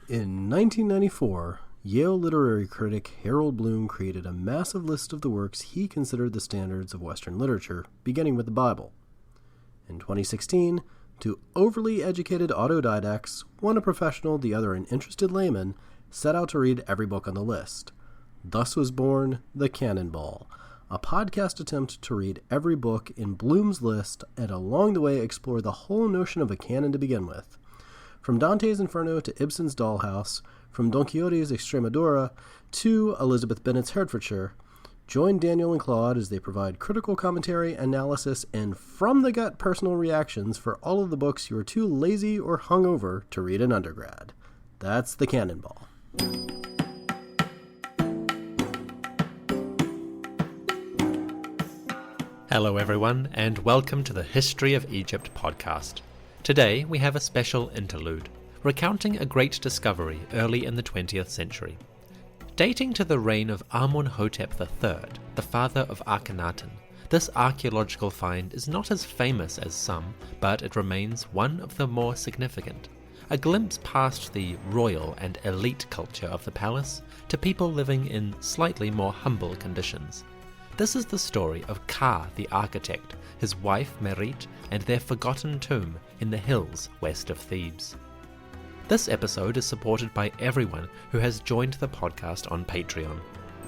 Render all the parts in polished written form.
In 1994, Yale literary critic Harold Bloom created a massive list of the works he considered the standards of Western literature, beginning with the Bible. In 2016, two overly educated autodidacts, one a professional, the other an interested layman, set out to read every book on the list. Thus was born The Cannonball, a podcast attempt to read every book in Bloom's list and along the way explore the whole notion of a canon to begin with. From Dante's Inferno to Ibsen's Dollhouse, from Don Quixote's Extremadura to Elizabeth Bennet's Hertfordshire, join Daniel and Claude as they provide critical commentary, analysis, and from-the-gut personal reactions for all of the books you are too lazy or hungover to read in undergrad. That's The Cannonball. Hello everyone, and welcome to the History of Egypt podcast. Today we have a special interlude, recounting a great discovery early in the 20th century. Dating to the reign of Amenhotep III, the father of Akhenaten, this archaeological find is not as famous as some, but it remains one of the more significant. A glimpse past the royal and elite culture of the palace to people living in slightly more humble conditions. This is the story of Kha the architect, his wife Merit, and their forgotten tomb in the hills west of Thebes. This episode is supported by everyone who has joined the podcast on Patreon.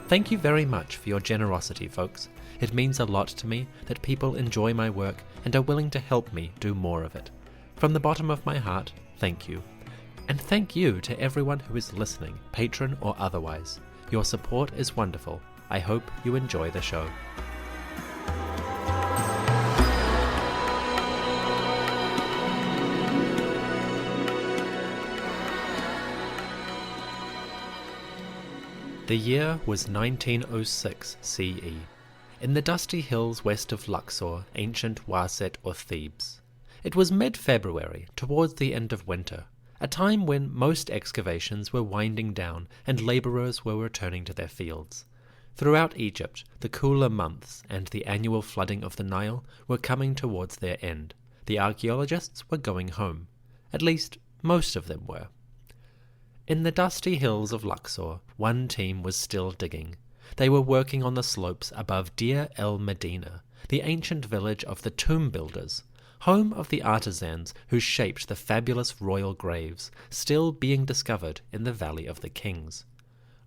Thank you very much for your generosity, folks. It means a lot to me that people enjoy my work and are willing to help me do more of it. From the bottom of my heart, thank you. And thank you to everyone who is listening, patron or otherwise. Your support is wonderful. I hope you enjoy the show. The year was 1906 CE, in the dusty hills west of Luxor, ancient Waset or Thebes. It was mid-February, towards the end of winter, a time when most excavations were winding down and labourers were returning to their fields. Throughout Egypt, the cooler months and the annual flooding of the Nile were coming towards their end. The archaeologists were going home. At least, most of them were. In the dusty hills of Luxor, one team was still digging. They were working on the slopes above Deir el-Medina, the ancient village of the tomb builders, home of the artisans who shaped the fabulous royal graves still being discovered in the Valley of the Kings.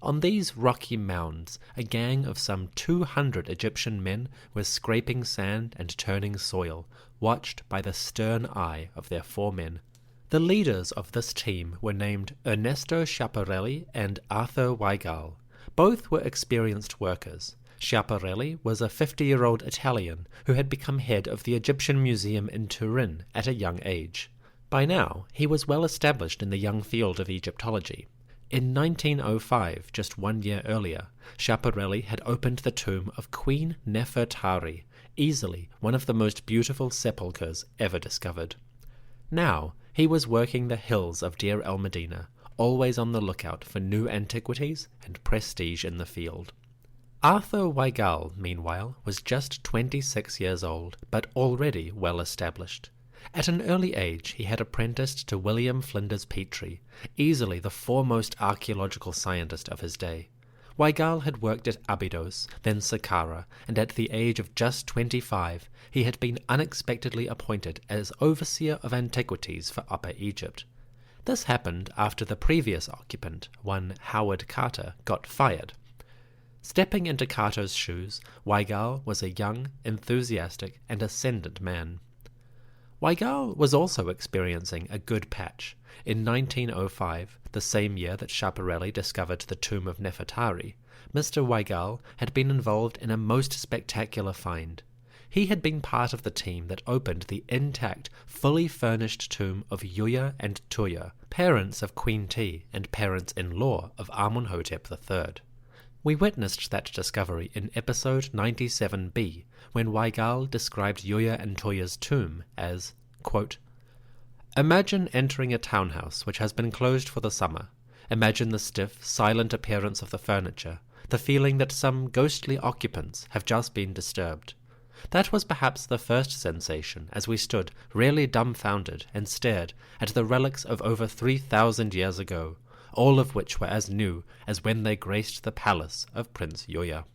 On these rocky mounds, a gang of some 200 Egyptian men were scraping sand and turning soil, watched by the stern eye of their foremen. The leaders of this team were named Ernesto Schiaparelli and Arthur Weigall. Both were experienced workers. Schiaparelli was a 50-year-old Italian who had become head of the Egyptian Museum in Turin at a young age. By now, he was well established in the young field of Egyptology. In 1905, just 1 year earlier, Schiaparelli had opened the tomb of Queen Nefertari, easily one of the most beautiful sepulchres ever discovered. Now, he was working the hills of Deir el-Medina, always on the lookout for new antiquities and prestige in the field. Arthur Weigall, meanwhile, was just 26 years old, but already well established. At an early age, he had apprenticed to William Flinders Petrie, easily the foremost archaeological scientist of his day. Weigall had worked at Abydos, then Saqqara, and at the age of just 25, he had been unexpectedly appointed as overseer of antiquities for Upper Egypt. This happened after the previous occupant, one Howard Carter, got fired. Stepping into Carter's shoes, Weigall was a young, enthusiastic, and ascendant man. Weigall was also experiencing a good patch. In 1905, the same year that Schiaparelli discovered the tomb of Nefertari, Mr. Weigall had been involved in a most spectacular find. He had been part of the team that opened the intact, fully furnished tomb of Yuya and Tuya, parents of Queen T and parents-in-law of Amenhotep III. We witnessed that discovery in episode 97b, when Weigall described Yuya and Tuya's tomb as, quote, "Imagine entering a townhouse which has been closed for the summer. Imagine the stiff, silent appearance of the furniture, the feeling that some ghostly occupants have just been disturbed. That was perhaps the first sensation as we stood, really dumbfounded, and stared at the relics of over 3,000 years ago, all of which were as new as when they graced the palace of Prince Yoya."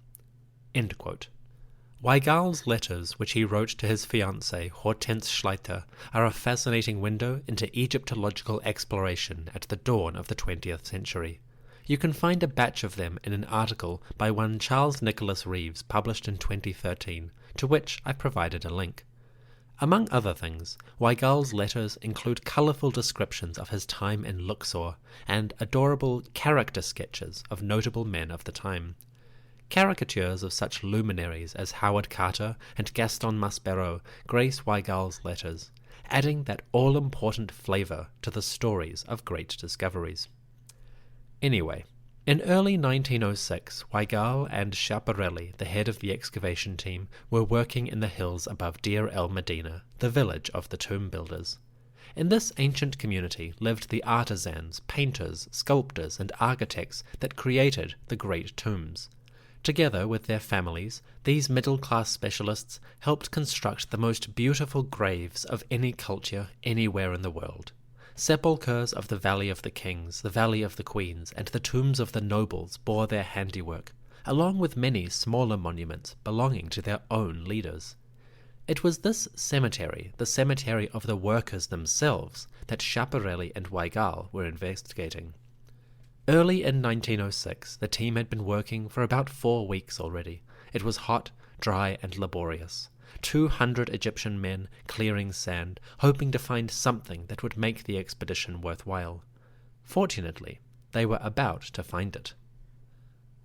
End quote. Weigall's letters, which he wrote to his fiancée Hortense Schleiter, are a fascinating window into Egyptological exploration at the dawn of the 20th century. You can find a batch of them in an article by one Charles Nicholas Reeves published in 2013, to which I provided a link. Among other things, Weigall's letters include colourful descriptions of his time in Luxor and adorable character sketches of notable men of the time. Caricatures of such luminaries as Howard Carter and Gaston Maspero grace Weigall's letters, adding that all-important flavour to the stories of great discoveries. Anyway, in early 1906, Weigall and Schiaparelli, the head of the excavation team, were working in the hills above Deir el-Medina, the village of the tomb builders. In this ancient community lived the artisans, painters, sculptors, and architects that created the great tombs. Together with their families, these middle-class specialists helped construct the most beautiful graves of any culture anywhere in the world. Sepulchres of the Valley of the Kings, the Valley of the Queens, and the tombs of the nobles bore their handiwork, along with many smaller monuments belonging to their own leaders. It was this cemetery, the cemetery of the workers themselves, that Schiaparelli and Weigall were investigating. Early in 1906, the team had been working for about 4 weeks already. It was hot, dry, and laborious. 200 Egyptian men clearing sand, hoping to find something that would make the expedition worthwhile. Fortunately, they were about to find it.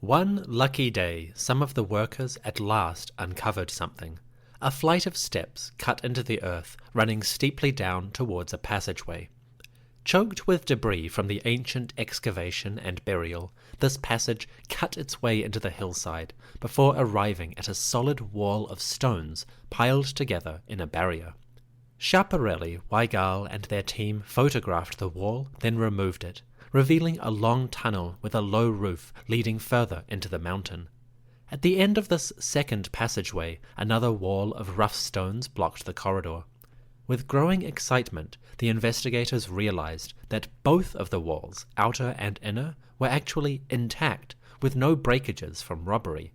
One lucky day, some of the workers at last uncovered something. A flight of steps cut into the earth, running steeply down towards a passageway. Choked with debris from the ancient excavation and burial, this passage cut its way into the hillside before arriving at a solid wall of stones piled together in a barrier. Schiaparelli, Weigall, and their team photographed the wall, then removed it, revealing a long tunnel with a low roof leading further into the mountain. At the end of this second passageway, another wall of rough stones blocked the corridor. With growing excitement, the investigators realized that both of the walls, outer and inner, were actually intact, with no breakages from robbery.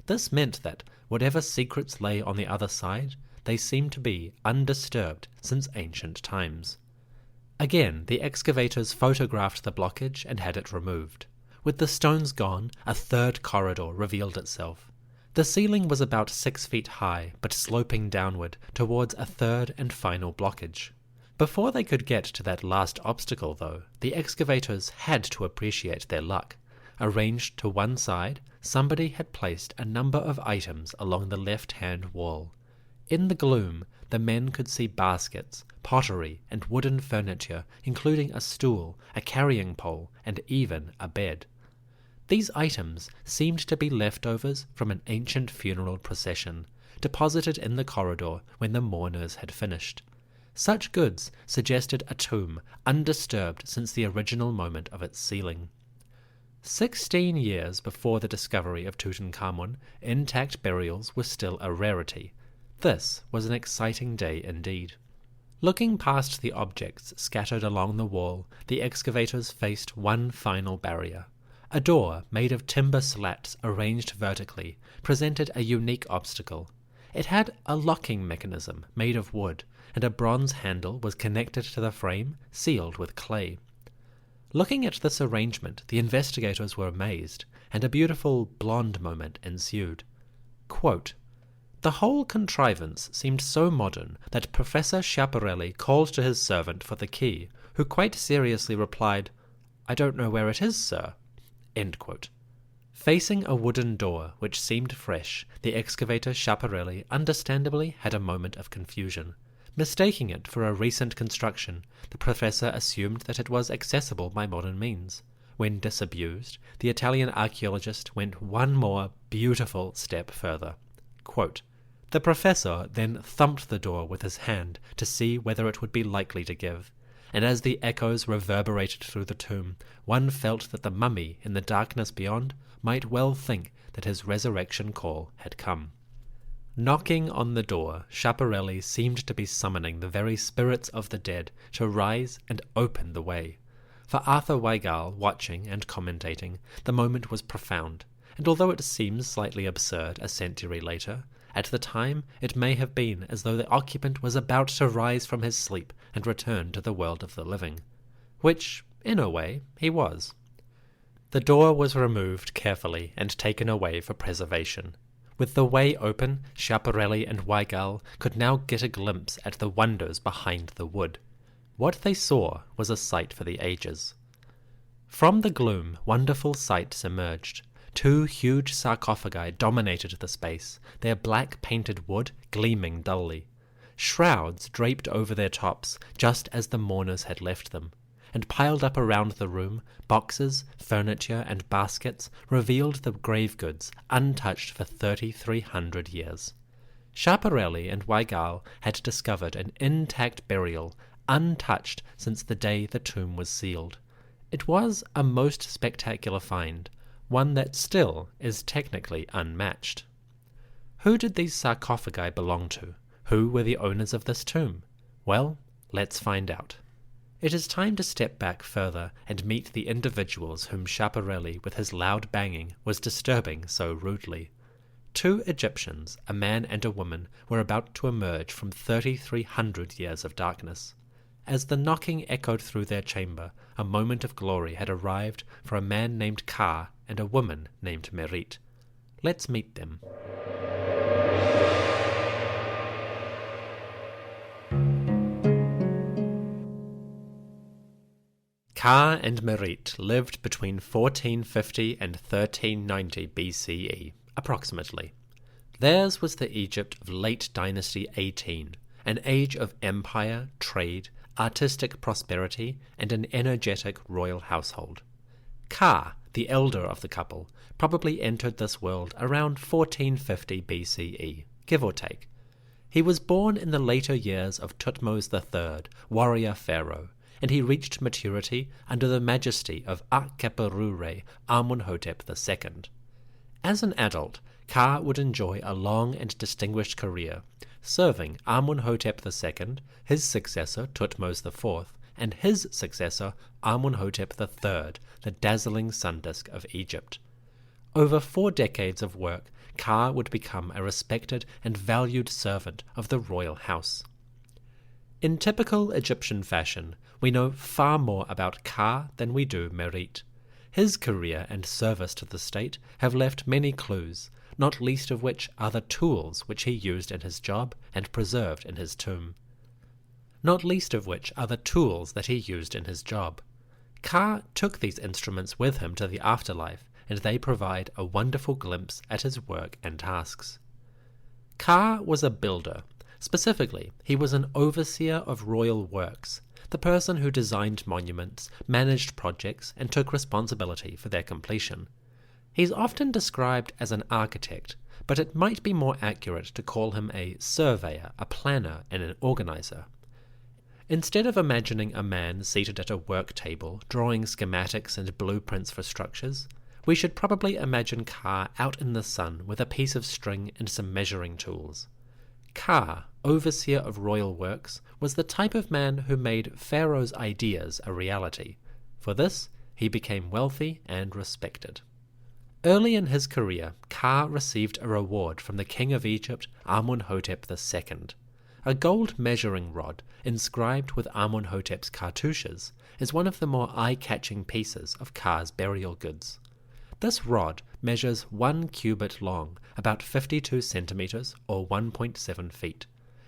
This meant that, whatever secrets lay on the other side, they seemed to be undisturbed since ancient times. Again, the excavators photographed the blockage and had it removed. With the stones gone, a third corridor revealed itself. The ceiling was about 6 feet high, but sloping downward towards a third and final blockage. Before they could get to that last obstacle, though, the excavators had to appreciate their luck. Arranged to one side, somebody had placed a number of items along the left-hand wall. In the gloom, the men could see baskets, pottery, and wooden furniture, including a stool, a carrying pole, and even a bed. These items seemed to be leftovers from an ancient funeral procession, deposited in the corridor when the mourners had finished. Such goods suggested a tomb undisturbed since the original moment of its sealing. 16 years before the discovery of Tutankhamun, intact burials were still a rarity. This was an exciting day indeed. Looking past the objects scattered along the wall, the excavators faced one final barrier. A door made of timber slats arranged vertically presented a unique obstacle. It had a locking mechanism made of wood, and a bronze handle was connected to the frame, sealed with clay. Looking at this arrangement, the investigators were amazed, and a beautiful blonde moment ensued. Quote, "The whole contrivance seemed so modern that Professor Schiaparelli called to his servant for the key, who quite seriously replied, 'I don't know where it is, sir.'" End quote. Facing a wooden door which seemed fresh, the excavator Schiaparelli understandably had a moment of confusion. Mistaking it for a recent construction, the professor assumed that it was accessible by modern means. When disabused, the Italian archaeologist went one more beautiful step further. Quote, "The professor then thumped the door with his hand to see whether it would be likely to give. And as the echoes reverberated through the tomb, one felt that the mummy in the darkness beyond might well think that his resurrection call had come." Knocking on the door, Schiaparelli seemed to be summoning the very spirits of the dead to rise and open the way. For Arthur Weigall, watching and commentating, the moment was profound, and although it seems slightly absurd a century later, at the time it may have been as though the occupant was about to rise from his sleep and return to the world of the living. Which, in a way, he was. The door was removed carefully and taken away for preservation. With the way open, Schiaparelli and Weigall could now get a glimpse at the wonders behind the wood. What they saw was a sight for the ages. From the gloom, wonderful sights emerged. 2 huge sarcophagi dominated the space, their black painted wood gleaming dully. Shrouds draped over their tops, just as the mourners had left them, and piled up around the room, boxes, furniture, and baskets revealed the grave goods untouched for 3,300 years. Schiaparelli and Weigall had discovered an intact burial, untouched since the day the tomb was sealed. It was a most spectacular find, one that still is technically unmatched. Who did these sarcophagi belong to? Who were the owners of this tomb? Well, let's find out. It is time to step back further and meet the individuals whom Schiaparelli, with his loud banging, was disturbing so rudely. 2 Egyptians, a man and a woman, were about to emerge from 3,300 years of darkness. As the knocking echoed through their chamber, a moment of glory had arrived for a man named Kha and a woman named Merit. Let's meet them. Kha and Merit lived between 1450 and 1390 BCE, approximately. Theirs was the Egypt of late Dynasty 18, an age of empire, trade, artistic prosperity, and an energetic royal household. Kha, the elder of the couple, probably entered this world around 1450 BCE, give or take. He was born in the later years of Thutmose III, warrior pharaoh, and he reached maturity under the majesty of Akheperure Amenhotep II. As an adult, Kha would enjoy a long and distinguished career, serving Amenhotep II, his successor Thutmose IV, and his successor Amenhotep III, the dazzling sun disk of Egypt. Over 4 decades of work, Kha would become a respected and valued servant of the royal house. In typical Egyptian fashion, we know far more about Kha than we do Merit. His career and service to the state have left many clues, not least of which are the tools which he used in his job and preserved in his tomb. Kha took these instruments with him to the afterlife, and they provide a wonderful glimpse at his work and tasks. Kha was a builder. Specifically, he was an overseer of royal works, the person who designed monuments, managed projects, and took responsibility for their completion. He's often described as an architect, but it might be more accurate to call him a surveyor, a planner, and an organizer. Instead of imagining a man seated at a work table, drawing schematics and blueprints for structures, we should probably imagine Kha out in the sun with a piece of string and some measuring tools. Kha, overseer of royal works, was the type of man who made Pharaoh's ideas a reality. For this, he became wealthy and respected. Early in his career, Kha received a reward from the king of Egypt, Amenhotep II. A gold measuring rod, inscribed with Amenhotep's cartouches, is one of the more eye-catching pieces of Kha's burial goods. This rod measures 1 cubit long, about 52 centimeters or 1.7 feet,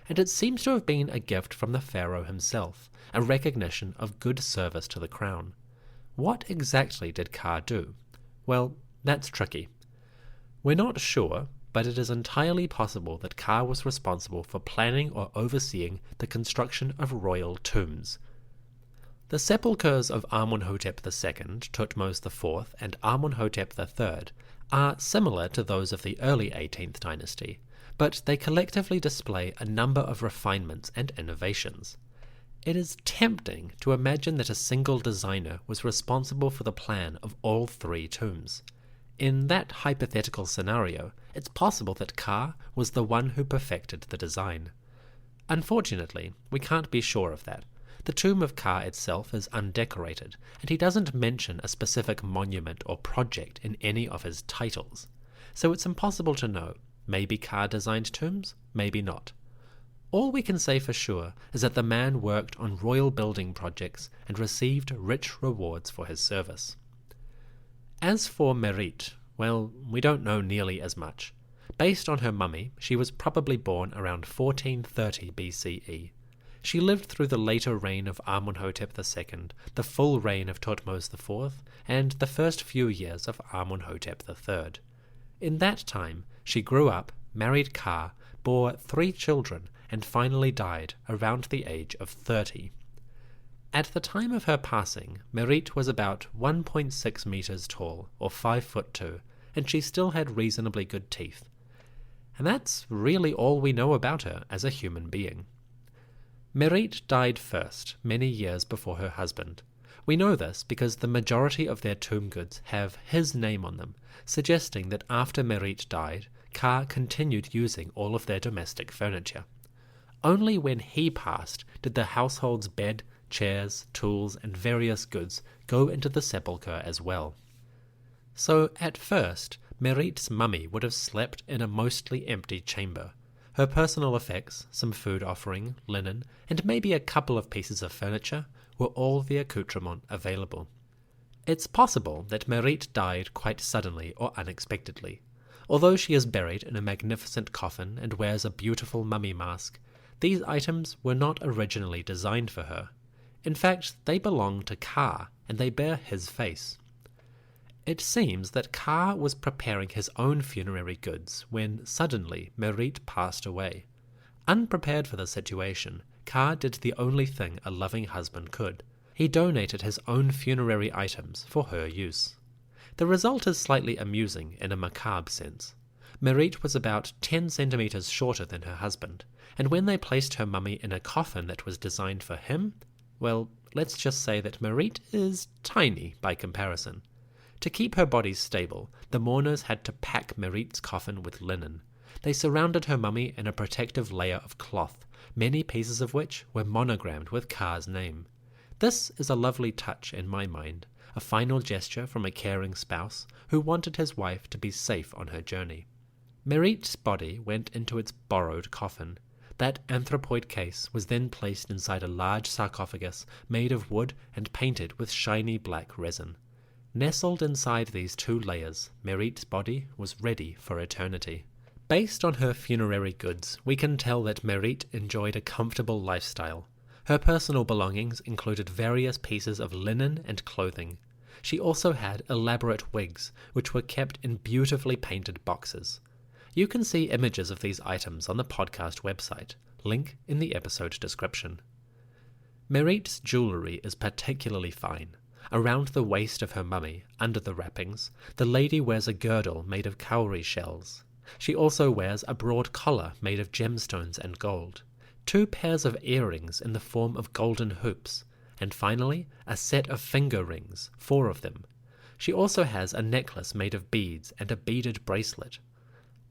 and it seems to have been a gift from the pharaoh himself, a recognition of good service to the crown. What exactly did Kha do? Well, that's tricky. We're not sure, but it is entirely possible that Kha was responsible for planning or overseeing the construction of royal tombs. The sepulchres of Amenhotep II, Thutmose IV, and Amenhotep III are similar to those of the early 18th dynasty, but they collectively display a number of refinements and innovations. It is tempting to imagine that a single designer was responsible for the plan of all 3 tombs. In that hypothetical scenario, it's possible that Kha was the one who perfected the design. Unfortunately, we can't be sure of that, The tomb of Kha itself is undecorated, and he doesn't mention a specific monument or project in any of his titles. So it's impossible to know. Maybe Kha designed tombs, maybe not. All we can say for sure is that the man worked on royal building projects and received rich rewards for his service. As for Merit, well, we don't know nearly as much. Based on her mummy, she was probably born around 1430 BCE. She lived through the later reign of Amenhotep II, the full reign of Thutmose IV, and the first few years of Amenhotep III. In that time, she grew up, married Kha, bore 3 children, and finally died around the age of 30. At the time of her passing, Merit was about 1.6 meters tall, or 5'2", and she still had reasonably good teeth. And that's really all we know about her as a human being. Merit died first, many years before her husband. We know this because the majority of their tomb goods have his name on them, suggesting that after Merit died, Kha continued using all of their domestic furniture. Only when he passed did the household's bed, chairs, tools, and various goods go into the sepulchre as well. So, at first, Merit's mummy would have slept in a mostly empty chamber. Her personal effects, some food offering, linen, and maybe a couple of pieces of furniture were all the accoutrement available. It's possible that Merit died quite suddenly or unexpectedly. Although she is buried in a magnificent coffin and wears a beautiful mummy mask, these items were not originally designed for her. In fact, they belong to Kha, and they bear his face. It seems that Kha was preparing his own funerary goods when suddenly Merit passed away. Unprepared for the situation, Kha did the only thing a loving husband could. He donated his own funerary items for her use. The result is slightly amusing in a macabre sense. Merit was about 10 centimeters shorter than her husband, and when they placed her mummy in a coffin that was designed for him, well, let's just say that Merit is tiny by comparison. To keep her body stable, the mourners had to pack Merit's coffin with linen. They surrounded her mummy in a protective layer of cloth, many pieces of which were monogrammed with Kha's name. This is a lovely touch in my mind, a final gesture from a caring spouse who wanted his wife to be safe on her journey. Merit's body went into its borrowed coffin. That anthropoid case was then placed inside a large sarcophagus made of wood and painted with shiny black resin. Nestled inside these 2 layers, Merit's body was ready for eternity. Based on her funerary goods, we can tell that Merit enjoyed a comfortable lifestyle. Her personal belongings included various pieces of linen and clothing. She also had elaborate wigs, which were kept in beautifully painted boxes. You can see images of these items on the podcast website, link in the episode description. Merit's jewellery is particularly fine. Around the waist of her mummy, under the wrappings, the lady wears a girdle made of cowrie shells. She also wears a broad collar made of gemstones and gold, 2 pairs of earrings in the form of golden hoops, and finally a set of finger rings, 4 of them. She also has a necklace made of beads and a beaded bracelet.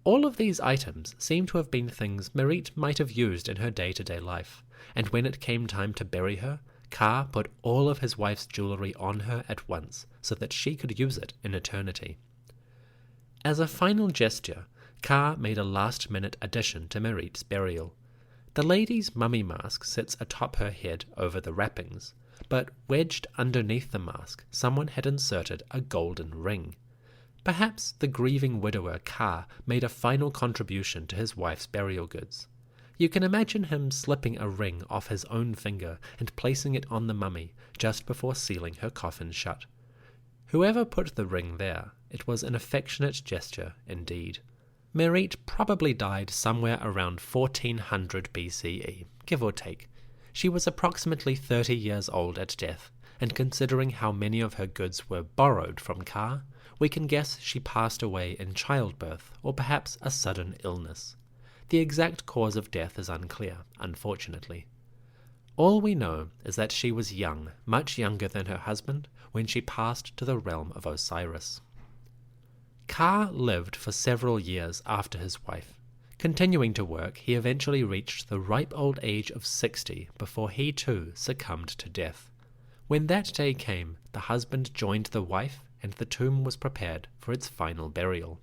All of these items seem to have been things Merit might have used in her day-to-day life, and when it came time to bury her, Kha put all of his wife's jewellery on her at once so that she could use it in eternity. As a final gesture, Kha made a last-minute addition to Merit's burial. The lady's mummy mask sits atop her head over the wrappings, but wedged underneath the mask someone had inserted a golden ring. Perhaps the grieving widower Kha made a final contribution to his wife's burial goods. You can imagine him slipping a ring off his own finger and placing it on the mummy just before sealing her coffin shut. Whoever put the ring there, it was an affectionate gesture indeed. Merit probably died somewhere around 1400 BCE, give or take. She was approximately 30 years old at death, and considering how many of her goods were borrowed from Kha, we can guess she passed away in childbirth or perhaps a sudden illness. The exact cause of death is unclear, unfortunately. All we know is that she was young, much younger than her husband, when she passed to the realm of Osiris. Kha lived for several years after his wife. Continuing to work, he eventually reached the ripe old age of 60 before he too succumbed to death. When that day came, the husband joined the wife, and the tomb was prepared for its final burial.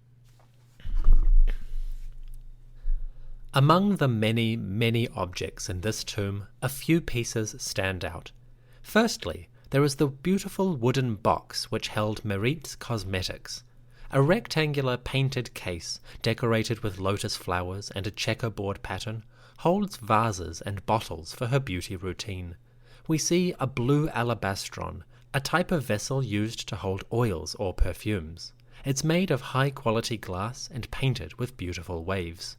Among the many, many objects in this tomb, a few pieces stand out. Firstly, there is the beautiful wooden box which held Merit's cosmetics. A rectangular painted case, decorated with lotus flowers and a checkerboard pattern, holds vases and bottles for her beauty routine. We see a blue alabastron, a type of vessel used to hold oils or perfumes. It's made of high-quality glass and painted with beautiful waves.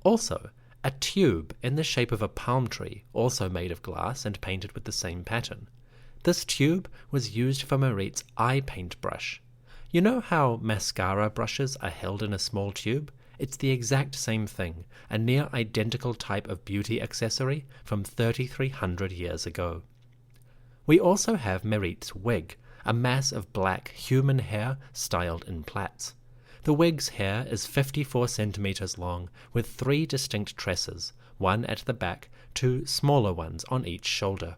Also, a tube in the shape of a palm tree, also made of glass and painted with the same pattern. This tube was used for Merit's eye paint brush. You know how mascara brushes are held in a small tube? It's the exact same thing, a near identical type of beauty accessory from 3,300 years ago. We also have Merit's wig, a mass of black human hair styled in plaits. The wig's hair is 54 centimeters long, with 3 distinct tresses, one at the back, 2 smaller ones on each shoulder.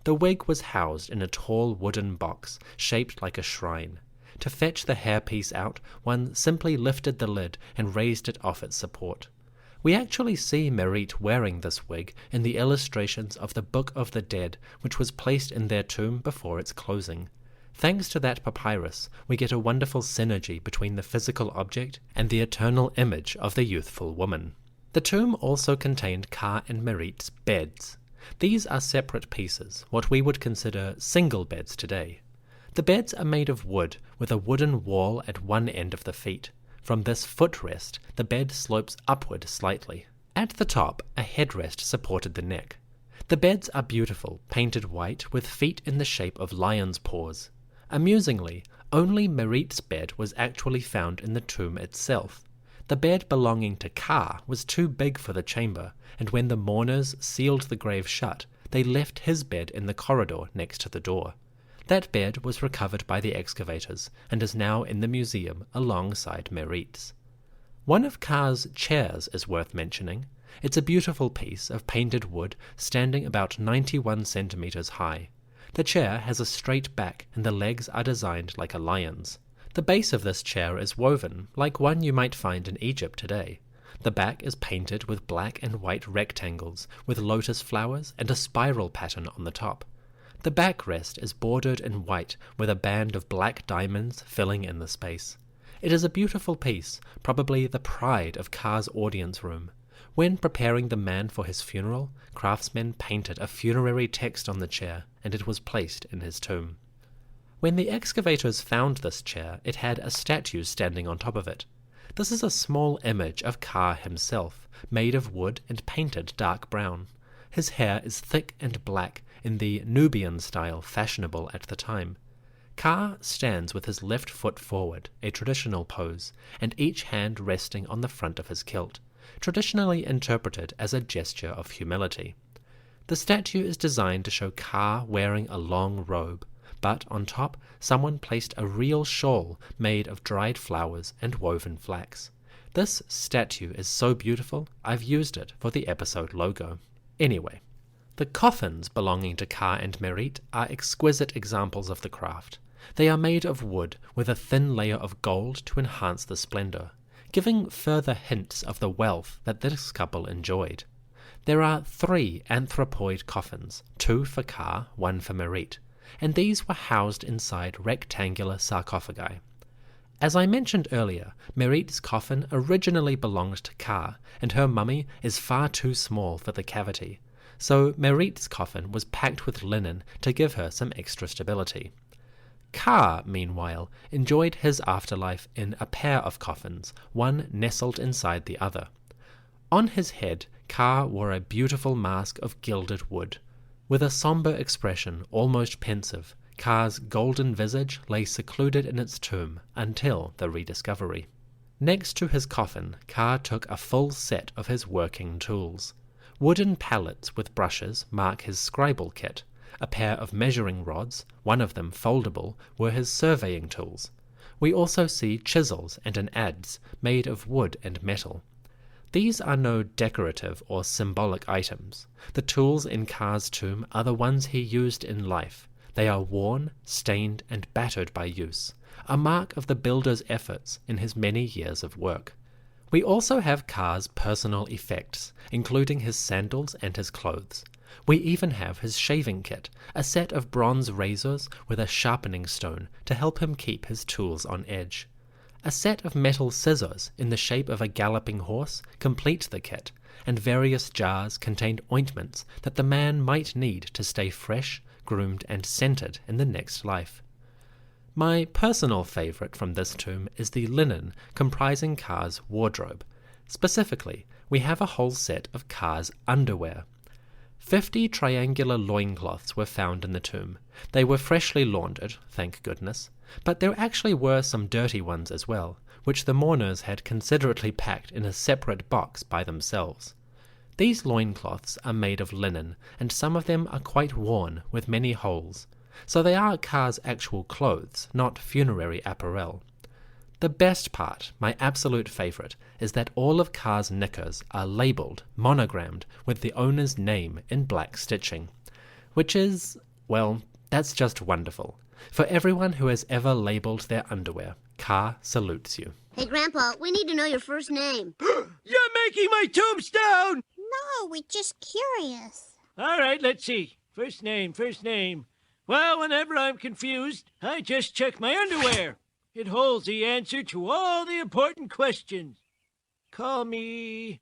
The wig was housed in a tall wooden box, shaped like a shrine. To fetch the hairpiece out, one simply lifted the lid and raised it off its support. We actually see Merit wearing this wig in the illustrations of the Book of the Dead, which was placed in their tomb before its closing. Thanks to that papyrus, we get a wonderful synergy between the physical object and the eternal image of the youthful woman. The tomb also contained Kha and Merit's beds. These are separate pieces, what we would consider single beds today. The beds are made of wood, with a wooden wall at one end of the feet. From this footrest, the bed slopes upward slightly. At the top, a headrest supported the neck. The beds are beautiful, painted white, with feet in the shape of lion's paws. Amusingly, only Merit's bed was actually found in the tomb itself. The bed belonging to Kha was too big for the chamber, and when the mourners sealed the grave shut, they left his bed in the corridor next to the door. That bed was recovered by the excavators and is now in the museum alongside Merit's. One of Kha's chairs is worth mentioning. It's a beautiful piece of painted wood standing about 91 centimeters high. The chair has a straight back and the legs are designed like a lion's. The base of this chair is woven, like one you might find in Egypt today. The back is painted with black and white rectangles with lotus flowers and a spiral pattern on the top. The backrest is bordered in white with a band of black diamonds filling in the space. It is a beautiful piece, probably the pride of Kha's audience room. When preparing the man for his funeral, craftsmen painted a funerary text on the chair, and it was placed in his tomb. When the excavators found this chair, it had a statue standing on top of it. This is a small image of Kha himself, made of wood and painted dark brown. His hair is thick and black, in the Nubian style fashionable at the time. Kha stands with his left foot forward, a traditional pose, and each hand resting on the front of his kilt, traditionally interpreted as a gesture of humility. The statue is designed to show Kha wearing a long robe, but on top someone placed a real shawl made of dried flowers and woven flax. This statue is so beautiful, I've used it for the episode logo. Anyway, the coffins belonging to Kha and Merit are exquisite examples of the craft. They are made of wood with a thin layer of gold to enhance the splendor, giving further hints of the wealth that this couple enjoyed. There are 3 anthropoid coffins, 2 for Kha, 1 for Merit, and these were housed inside rectangular sarcophagi. As I mentioned earlier, Merit's coffin originally belonged to Kha, and her mummy is far too small for the cavity, so Merit's coffin was packed with linen to give her some extra stability. Kha, meanwhile, enjoyed his afterlife in a pair of coffins, one nestled inside the other. On his head, Kha wore a beautiful mask of gilded wood. With a somber expression, almost pensive, Kha's golden visage lay secluded in its tomb until the rediscovery. Next to his coffin, Kha took a full set of his working tools. Wooden pallets with brushes mark his scribal kit. A pair of measuring rods, one of them foldable, were his surveying tools. We also see chisels and an adze made of wood and metal. These are no decorative or symbolic items. The tools in Kha's tomb are the ones he used in life. They are worn, stained, and battered by use, a mark of the builder's efforts in his many years of work. We also have Kha's personal effects, including his sandals and his clothes. We even have his shaving kit, a set of bronze razors with a sharpening stone to help him keep his tools on edge. A set of metal scissors in the shape of a galloping horse complete the kit, and various jars contained ointments that the man might need to stay fresh, groomed, and scented in the next life. My personal favorite from this tomb is the linen comprising Kha's wardrobe. Specifically, we have a whole set of Kha's underwear. 50 triangular loincloths were found in the tomb. They were freshly laundered, thank goodness, but there actually were some dirty ones as well, which the mourners had considerately packed in a separate box by themselves. These loincloths are made of linen, and some of them are quite worn with many holes, so they are Kha's actual clothes, not funerary apparel. The best part, my absolute favourite, is that all of Kha's knickers are labelled, monogrammed, with the owner's name in black stitching. Which is, well, that's just wonderful. For everyone who has ever labelled their underwear, Kha salutes you. Hey, Grandpa, we need to know your first name. You're making my tombstone! No, we're just curious. All right, let's see. First name. Well, whenever I'm confused, I just check my underwear. It holds the answer to all the important questions. Call me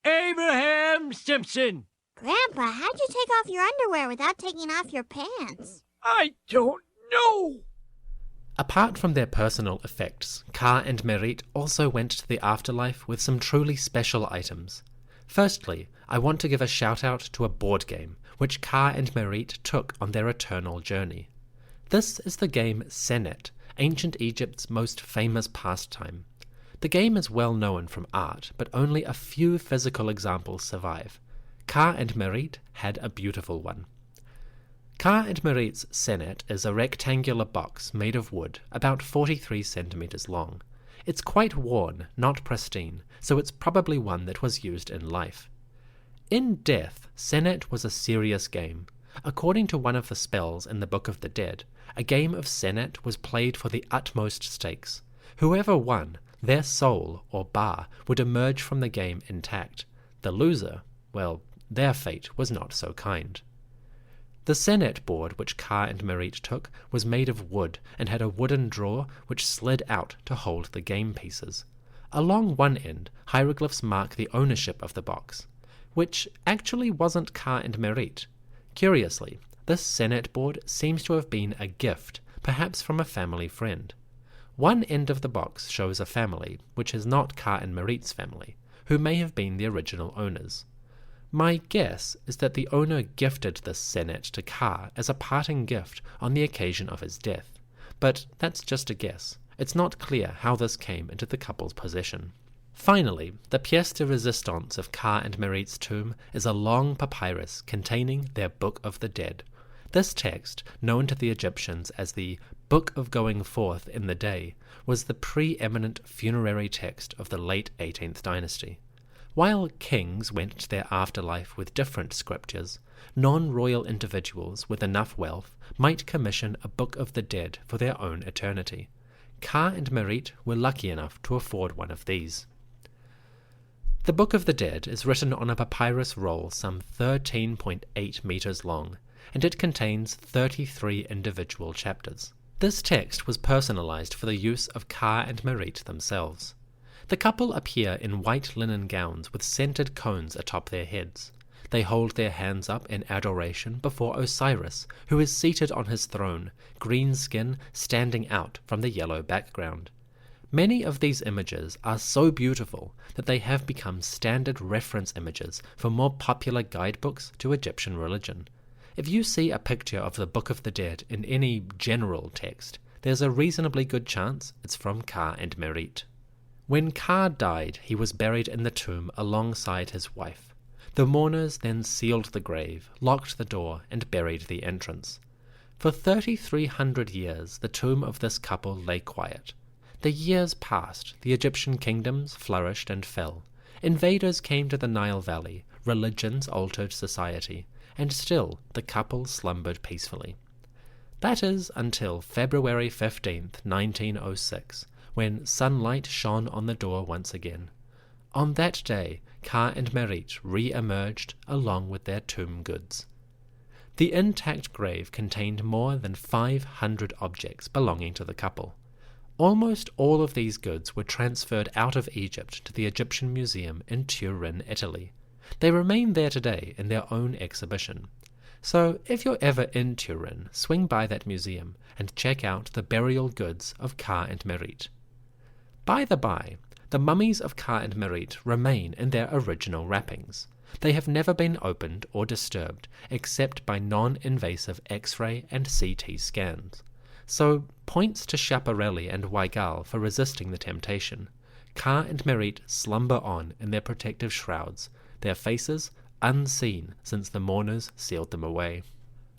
Abraham Simpson. Grandpa, how'd you take off your underwear without taking off your pants? I don't know. Apart from their personal effects, Kha and Merit also went to the afterlife with some truly special items. Firstly, I want to give a shout out to a board game, which Kha and Merit took on their eternal journey. This is the game Senet, ancient Egypt's most famous pastime. The game is well known from art, but only a few physical examples survive. Kha and Merit had a beautiful one. Kha and Merit's Senet is a rectangular box made of wood, about 43 centimeters long. It's quite worn, not pristine, so it's probably one that was used in life. In death, Senet was a serious game. According to one of the spells in the Book of the Dead, a game of Senet was played for the utmost stakes. Whoever won, their soul, or ba, would emerge from the game intact. The loser, well, their fate was not so kind. The Senet board which Kha and Merit took was made of wood and had a wooden drawer which slid out to hold the game pieces. Along one end, hieroglyphs mark the ownership of the box, which actually wasn't Kha and Merit. Curiously, this Senet board seems to have been a gift, perhaps from a family friend. One end of the box shows a family, which is not Kha and Merit's family, who may have been the original owners. My guess is that the owner gifted this Senet to Kha as a parting gift on the occasion of his death, but that's just a guess. It's not clear how this came into the couple's possession. Finally, the pièce de résistance of Kha and Merit's tomb is a long papyrus containing their Book of the Dead. This text, known to the Egyptians as the Book of Going Forth in the Day, was the preeminent funerary text of the late 18th dynasty. While kings went to their afterlife with different scriptures, non-royal individuals with enough wealth might commission a Book of the Dead for their own eternity. Kha and Merit were lucky enough to afford one of these. The Book of the Dead is written on a papyrus roll some 13.8 meters long, and it contains 33 individual chapters. This text was personalized for the use of Kha and Merit themselves. The couple appear in white linen gowns with scented cones atop their heads. They hold their hands up in adoration before Osiris, who is seated on his throne, green skin standing out from the yellow background. Many of these images are so beautiful that they have become standard reference images for more popular guidebooks to Egyptian religion. If you see a picture of the Book of the Dead in any general text, there's a reasonably good chance it's from Kha and Merit. When Kha died, he was buried in the tomb alongside his wife. The mourners then sealed the grave, locked the door, and buried the entrance. For 3,300 years, the tomb of this couple lay quiet. The years passed, the Egyptian kingdoms flourished and fell. Invaders came to the Nile Valley, religions altered society, and still the couple slumbered peacefully. That is until February 15th, 1906, when sunlight shone on the door once again. On that day, Kha and Merit re-emerged along with their tomb goods. The intact grave contained more than 500 objects belonging to the couple. Almost all of these goods were transferred out of Egypt to the Egyptian Museum in Turin, Italy. They remain there today in their own exhibition. So if you're ever in Turin, swing by that museum and check out the burial goods of Kha and Merit. By the by, the mummies of Kha and Merit remain in their original wrappings. They have never been opened or disturbed except by non-invasive X-ray and CT scans. So points to Schiaparelli and Weigall for resisting the temptation. Kha and Merit slumber on in their protective shrouds, their faces unseen since the mourners sealed them away.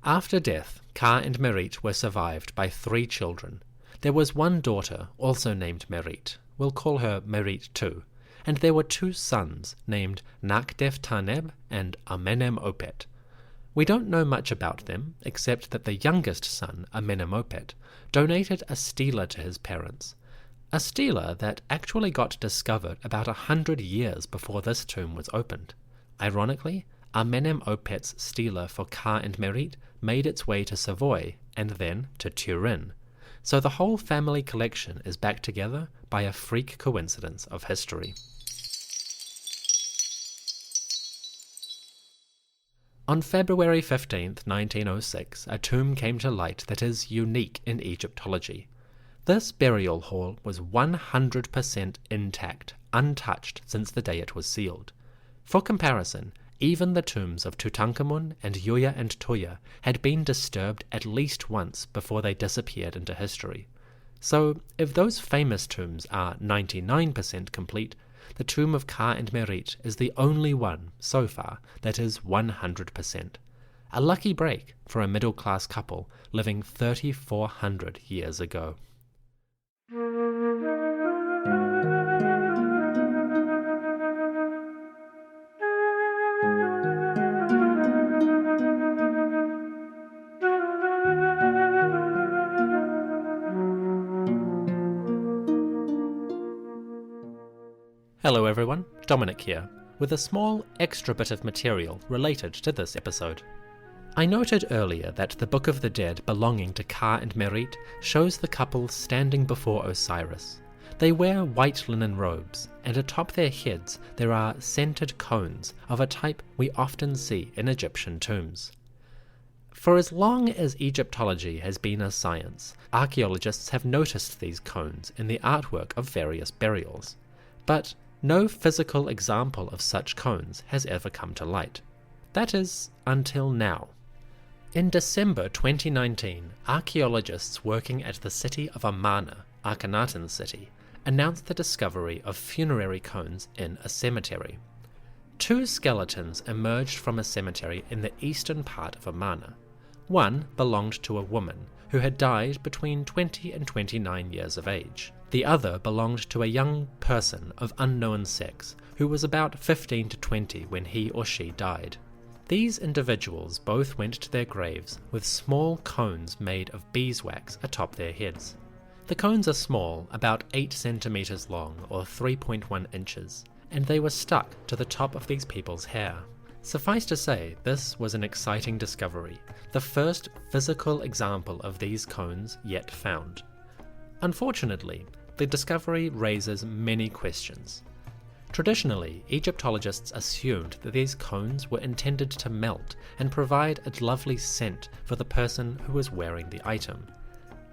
After death, Kha and Merit were survived by 3 children. There was one daughter, also named Merit. We'll call her Merit too. And there were 2 sons, named Nakdef Taneb and Amenemopet. We don't know much about them, except that the youngest son, Amenemopet, donated a stela to his parents. A stela that actually got discovered about 100 years before this tomb was opened. Ironically, Amenemopet's stela for Kha and Merit made its way to Savoy and then to Turin. So the whole family collection is back together by a freak coincidence of history. On February 15th, 1906, a tomb came to light that is unique in Egyptology. This burial hall was 100% intact, untouched since the day it was sealed. For comparison, even the tombs of Tutankhamun and Yuya and Tuya had been disturbed at least once before they disappeared into history. So, if those famous tombs are 99% complete, the tomb of Kha and Merit is the only one, so far, that is 100%. A lucky break for a middle-class couple living 3,400 years ago. Hello everyone, Dominic here, with a small extra bit of material related to this episode. I noted earlier that the Book of the Dead belonging to Kha and Merit shows the couple standing before Osiris. They wear white linen robes, and atop their heads there are centered cones of a type we often see in Egyptian tombs. For as long as Egyptology has been a science, archaeologists have noticed these cones in the artwork of various burials. But no physical example of such cones has ever come to light. That is, until now. In December 2019, archaeologists working at the city of Amarna, Akhenaten city, announced the discovery of funerary cones in a cemetery. 2 skeletons emerged from a cemetery in the eastern part of Amarna. One belonged to a woman who had died between 20 and 29 years of age. The other belonged to a young person of unknown sex, who was about 15 to 20 when he or she died. These individuals both went to their graves with small cones made of beeswax atop their heads. The cones are small, about 8 centimeters long or 3.1 inches, and they were stuck to the top of these people's hair. Suffice to say, this was an exciting discovery, the first physical example of these cones yet found. Unfortunately, the discovery raises many questions. Traditionally, Egyptologists assumed that these cones were intended to melt and provide a lovely scent for the person who was wearing the item.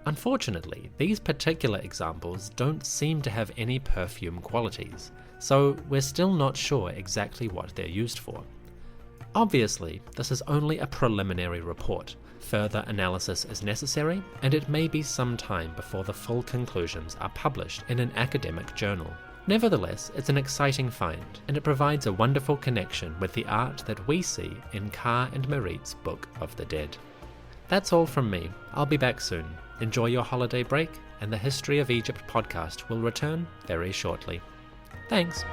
Unfortunately, these particular examples don't seem to have any perfume qualities, so we're still not sure exactly what they're used for. Obviously, this is only a preliminary report. Further analysis is necessary, and it may be some time before the full conclusions are published in an academic journal. Nevertheless, it's an exciting find, and it provides a wonderful connection with the art that we see in Kha and Merit's Book of the Dead. That's all from me. I'll be back soon. Enjoy your holiday break, and the History of Egypt podcast will return very shortly. Thanks.